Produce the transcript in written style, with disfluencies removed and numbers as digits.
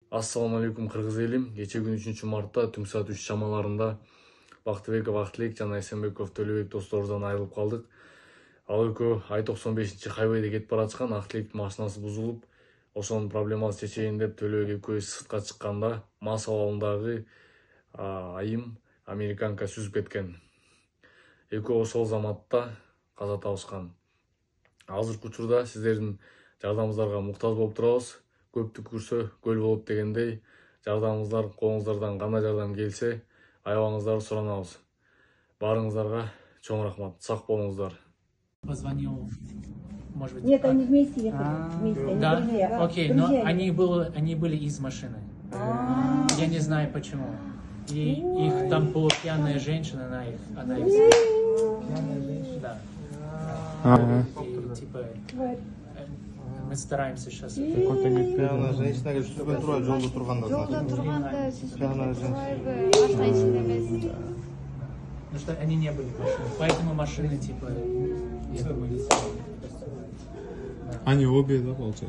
Ассаламу алейкум кыргыз элим. Кече күн 3-мартта түнг саат 3 чамаларында Бактыбеков Актилек жана Эсенбеков Төлөбек досторубуздан айрылып калдык. Ал экөө I-95 кетип бараткан. Актилектин машинасы бузулуп, ошонун проблемасын чечейин деп Төлөбек экөөбүз сыртка чыкканда мас абалындагы айым американка сүзүп кеткен. Экөө ошол заматта каза табышкан. Азыркы учурда сиздердин жардамыңыздарга муктаж болуп турабыз. Көптү көрсө көл болот дегендей, жардамыңыздар колуңуздардан кандай жардам келсе, аябаңыздарды суранабыз. Баарыңыздарга чоң рахмат. Сак болуңуздар. Позвонил, может быть... Нет, они вместе ехали. Вместе, они Да? друзья. Окей, но они были из машины. Я не знаю почему. И их там была пьяная женщина, она их пьяная женщина. Да. И, типа, мы стараемся сейчас. Пьяная женщина, жолда турганда. Ну что они не были в машине, поэтому машины, типа, я думаю, Они обе, да, получается?